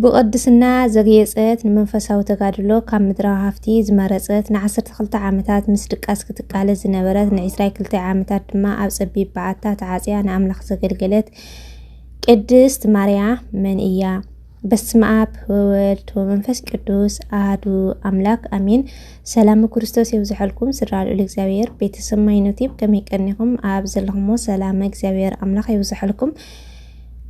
بقدسنا زغيصت نمنفساو ተጋድሎ ካብ ምድራዊ ሃፍቲ ዝመረፀት ን12 ዓመታት ምስ ድቃስ ክትቃለ ዝነበረት ን22 ዓመታት ድማ ኣብ ፀቢብ በዓታ ተዓጽያ ንኣምላኽ ዘገልገለት ቅድስት ማርያም መን እያ? በስመ አብ ወወልድ ወመንፈስ ቅዱስ አሐዱ አምላክ አሜን። ሰላም ክርስቶስ ይብዛሕልኩም ስራል እግዚአብሔር ቤተሰብ ማይኖቲብ ከመይቀኒኩም ኣብ ዘለኹም ሰላም እግዚአብሔር አምላክ ይብዛሕልኩም።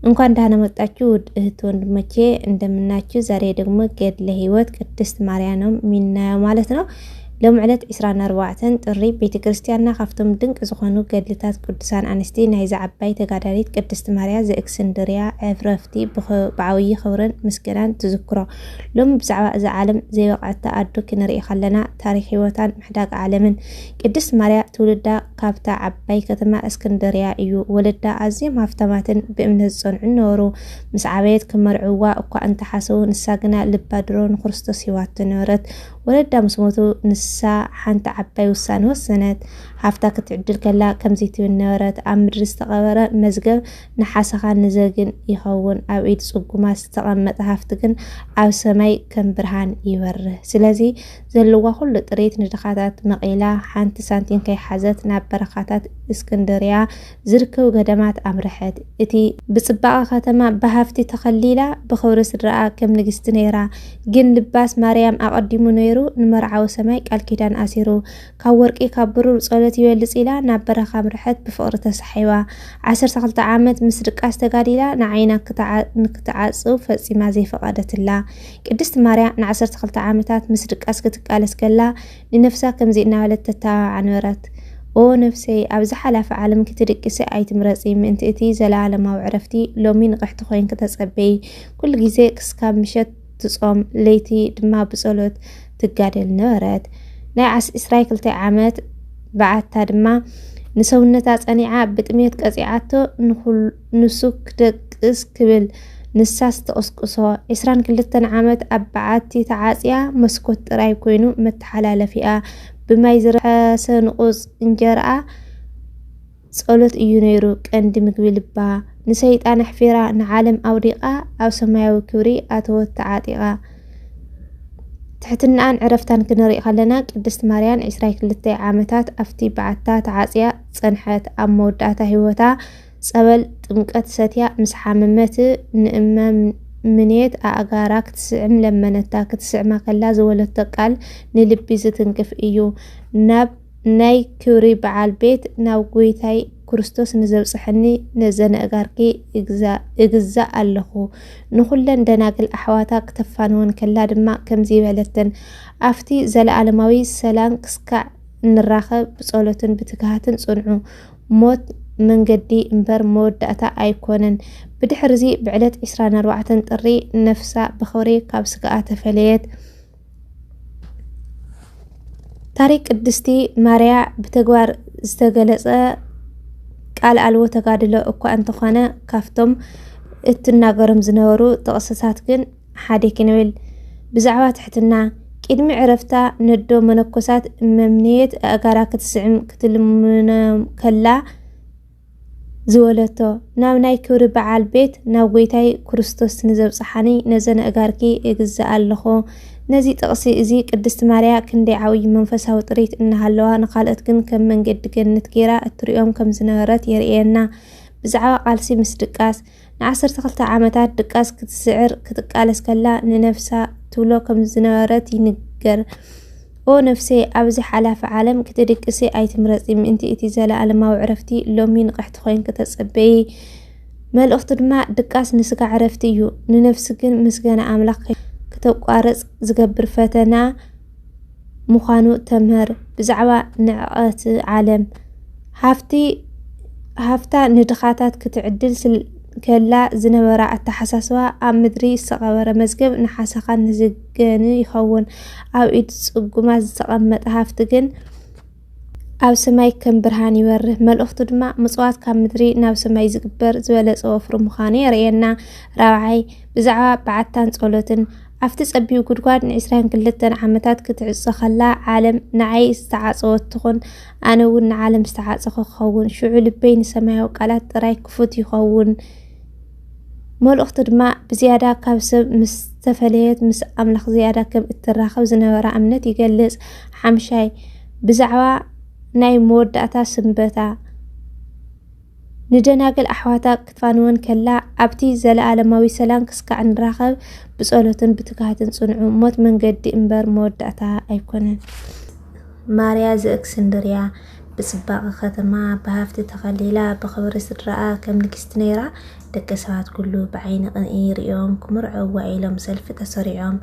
እንኳን ደህና መጣችሁ እህት ወንድሞቼ እንደምናችሁ። ዛሬ ደግሞ ገድለ ሕይወት ቅድስት ማርያም ነው የሚናየው ማለት ነው። ለምዕለት 24 ጥሪ ቤተክርስቲያንና ካፍቶም ድንቅ ዝኾኑ ገድልታት ቅዱሳን አንስቲ ናይ ዝዓባይ ተጋዳሊት ቅድስት ማርያም ዘእክስንድርያ ዕፍረፍቲ ብዓብይ ክብርን ምስጋናን ትዝክሮ። ሎም ብዛዕባ እዚ ዓለም ዘይበቃዕታ ኣዶ ክንርኢ ከለና ታሪክ ሕይወታን ምሕዳግ ዓለምን ቅድስት ማርያም ትውልዳ ካብታ ዓባይ ከተማ እስክንድርያ እዩ። ወለዳ ኣዝዮም ሃፍታማትን ብእምነት ዝጸንዑ ነበሩ። ምስ ዓበየት ክመርዕዋ እኳ እንተሓሰቡ ንሳ ግና ልባድሮ ንክርስቶስ ሂወት ነበረት። ወለዳ ምስ ሞቱ ንሳ ሓንቲ ዓባይ ውሳነ ወሰነት። ሃፍታ ክትዕድል ከላ ከምዚ ትብል ነበረት ኣብ ምድሪ ዝተቐበረ መዝገብ ንሓሰኻ ንዘግን ይኸውን፣ ኣብ ኢድ ጽጉማ ዝተቐመጠ ሃፍቲ ግን ኣብ ሰማይ ከም ብርሃን ይበርህ። ስለዚ ዘለዋ ኩሉ ጥሪት ንድኻታት መቂላ ሓንቲ ሳንቲም ከይሓዘት ናብ በረኻታት እስክንድርያ ዝርከቡ ገዳማት ኣምርሐት። እቲ ብጽባቐ ከተማ ብሃፍቲ ተኸሊላ ብኽብሪ ስድራኣ ከም ንግስቲ ነይራ። ግን ልባስ ማርያም ኣቐዲሙ ነይሩ ንመርዓዊ ሰማይ ቃል ኪዳን ኣሲሩ። ካብ ወርቂ ካብ ብሩር ጸሎት ይበልጽ ኢላ ናብ በረኻ ምርሐት ብፍቕሪ ተሰሒባ 12 ዓመት ምስ ድቃስ ተጋዲላ ንዓይና ክትዓጽው ፈጺማ ዘይፈቐደትላ ቅድስት ማርያም ን12 ዓመታት ምስ ድቃስ ክትቃለስ ከላ ንነፍሳ ከምዚ እናበለት ተታባብዓ ነበረት። ኦ ነፍሰይ ኣብዚ ሓላፈ ዓለም ክትድቅሲ ኣይትምረፂ፣ ምእንቲ እቲ ዘለዓለማዊ ዕረፍቲ ሎሚ ንቕሕቲ ኮይንክ ተጸበይ። ኩሉ ግዜ ክስካብ ምሸት ትጾም ለይቲ ድማ ብጸሎት ትጋደል ነበረት። ናይ 22 ዓመት በዓታ ድማ ንሰውነታ ጸኒዓ ብጥሜት ቀጺዓቶ ንሱ ክደቅስ ክብል ንሳስ ተቀስቅሶ 22 ዓመት ኣብ በዓቲ ተዓጽያ መስኮት ጥራይ ኮይኑ መተሓላለፊኣ ብማይ ዝረሐሰ ንቁጽ እንጀራኣ ጸሎት እዩ ነይሩ ቀንዲ ምግቢ ልባ። ንሰይጣን ኣሕፊራ ንዓለም ኣውዲቓ ኣብ ሰማያዊ ክብሪ ኣተወት ተዓጢቓ። ትሕትናን ዕረፍታን ክንርኢ ከለና ቅድስት ማርያም 22 ዓመታት ኣብቲ በዓታ ተዓጽያ ጸንሐት። ኣብ መወዳእታ ህይወታ ጸበል ጥምቀት ሰትያ ምስ ሓመመት ንእመም ምንየት ኣጋራ ክትስዕም ለመነታ። ክትስዕማ ከላ ዝወለቶ ቃል ንልቢ ዝትንክፍ እዩ። ናብ ናይ ክብሪ በዓል ቤት ናብ ጎይታይ ክርስቶስ ንዘብጽሕኒ ነዘነ እጋርኪ እግዛእ ኣለኹ። ንኹለን ደናግል ኣሕዋታ ክተፋንወን ከላ ድማ ከምዚ በለተን ኣብቲ ዘለዓለማዊ ሰላም ክስካዕ እንራኸብ ብጸሎትን ብትግሃትን ጽንዑ። ሞት መንገዲ እምበር መወዳእታ ኣይኮነን። ብድሕርዚ ብዕለት 24 ጥሪ ነፍሳ ብኽብሪ ካብ ስጋኣ ተፈለየት። ታሪክ ቅድስቲ ማርያም ብተግባር ዝተገለጸ ቃል ኣልቦ ተጋድሎ እኳ እንተኾነ ካብቶም እትናገሮም ዝነበሩ ጥቕስታት ግን ሓደ ክንብል። ብዛዕባ ትሕትና ቅድሚ ዕረፍታ ነዶ መነኮሳት መምንየት ኣጋራ ክትስዕም ክትልምኖም ከላ ዝወለቶ ናብ ናይ ክብሪ በዓል ቤት ናብ ጎይታይ ክርስቶስ ንዘብጽሓኒ ነዘነ እጋርኪ እግዛእ ኣለኹ። ነዚ ጥቕሲ እዚ ቅድስት ማርያም ክንደይ ዓብይ መንፈሳዊ ጥሪት እናሃለዋ ንኻልኦት ግን ከም መንገዲ ገነት ጌራ እትሪኦም ከም ዝነበረት የርእየና። ብዛዕባ ቃልሲ ምስ ድቃስ ን12 ዓመታት ድቃስ ክትስዕር ክትቃለስ ከላ ንነፍሳ ትብሎ ከም ዝነበረት ይንገር። ኦ ነፍሴ ኣብዚ ሓላፈ ዓለም ክትድቅሲ ኣይትምረፂ፣ ምእንቲ እቲ ዘለዓለማዊ ዕረፍቲ ሎሚ ንቕሕቲ ኮይንክ ተጸበይ። መልእኽቱ ድማ ድቃስ ንስጋ ዕረፍቲ እዩ፣ ንነፍሲ ግን ምስጋና ኣምላኽ ከተቋርጽ ዝገብር ፈተና ምዃኑ ተምህር። ብዛዕባ ንዕቐት ዓለም ሃፍታ ንድኻታት ክትዕድል ከላ ዝነበራ ኣተሓሳስባ ኣብ ምድሪ ዝተቐበረ መዝገብ ንሓሰኻ ንዝገን ይኸውን፣ ኣብ ኢድ ጽጉማት ዝተቐመጠ ሃፍቲ ግን ኣብ ሰማይ ከም ብርሃን ይበርህ። መልእኽቱ ድማ ምጽዋት ካብ ምድሪ ናብ ሰማይ ዝግበር ዝበለጸ ወፍሪ ምዃኑ የርእየና። ራብዓይ ብዛዕባ በዓታን ጸሎትን ኣብቲ ጸቢብ ጉድጓድ ን22 ዓመታት ክትዕጾ ከላ ዓለም ንዓይ ዝተዓጸወት ትኹን፣ ኣነ እውን ንዓለም ዝተዓጸኸ ክኸውን። ሽዑ ልበይ ንሰማያዊ ቃላት ጥራይ ክፉት ይኸውን ملؤخت دما بزيادة كابسب مستفليت مس أملخ زيادة كم التراخب زنبرا أمنت يجلس حمشاي بزعوا ناي مودعتا سنبتا ندناقل أحواتا كتفانون كلا أبتي زلالماوي سلام كسكع نراخب بسؤالتن بتكهاتن صنعو موت من قد إنبر مودعتا أيكونن ماريا زأكسندريا بسباق ختما بهافت تخليلا بخبر سدراء كم نكستنيرا دكسات كله بعين قنير يوم كمرعو وعيلم سلف تسريعهم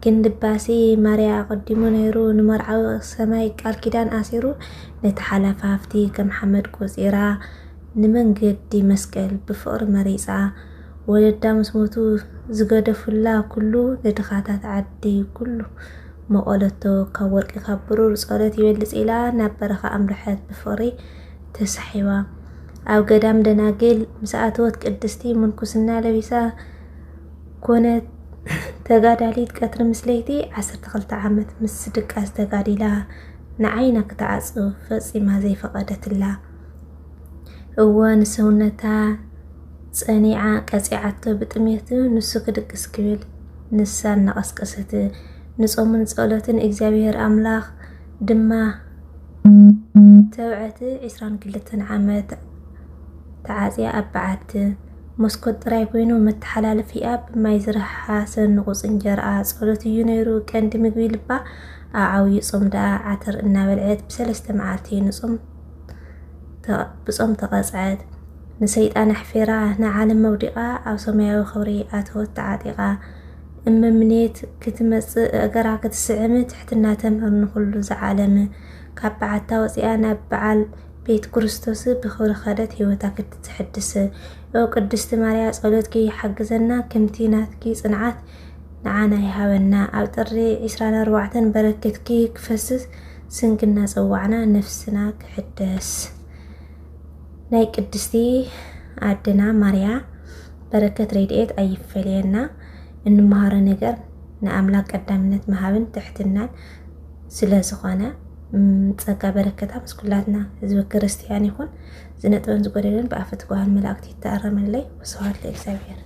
كندباسي ماريا قدمو نيرو نمرعو سماي كالكيدان آسيرو نتحالف هافتي كمحمد كوزيرا نمن قدي مسكال بفقر مريسا ولدا مسموتو زقدف الله كله ندخاتات عدي كله مقالتو كورك كبرور صارت يولس إلى نبرخ أمرحات بفقري تسحيوا أو قدام دناقل مساعتوت قدستي منكسنا لبسا كونت تقاداليت كتر مسليتي 10 عامت مسدك أستقادي لها نعينك تعصو فصي ما زي فقدت الله هو نسونتا صنيعة قصيعته بطميته نسو كدقس كبل نسان نقسقسته نصومن صلاتن እግዚአብሔር አምላክ ድማ ተውعت 22 ዓመት تعاصي أبعت مسكوت راي كوينو متحلالف ياب ما يزرح حسن قصنجر صلوت ينيرو كان دمغوي لبا عاوي صمدا عتر إنا بلعت بسلسة معالتين بصم تقصعد نسيت أنا حفيرا نعالم مودقا أو سمايو خوري أتوت تعاطيقا إما منيت كتمس أقرا كتسعمت حتى تمهر نخلو زعالم كابعتا وصيانا بعال بيت كريستوس بخور خادت هيوتا كتتحدث أو قدست ماريا صلوتكي حقزنا كمتيناتكي صنعات نعانا يهاونا أو طري 24 بركتكي كفسس سنكنا صوعنا نفسنا كحدث ناي قدستي عدنا ماريا بركة ريديت أي فلينا إنه مهارة نجر نأملاك قدامنت مهاون تحتنا سلازقنا تسقى بركتها بس كلاتنا إذا كريستيان يكون زنتون زقريرن بأفتكوها الملاك تتأرم اللي وسوات لإكسابير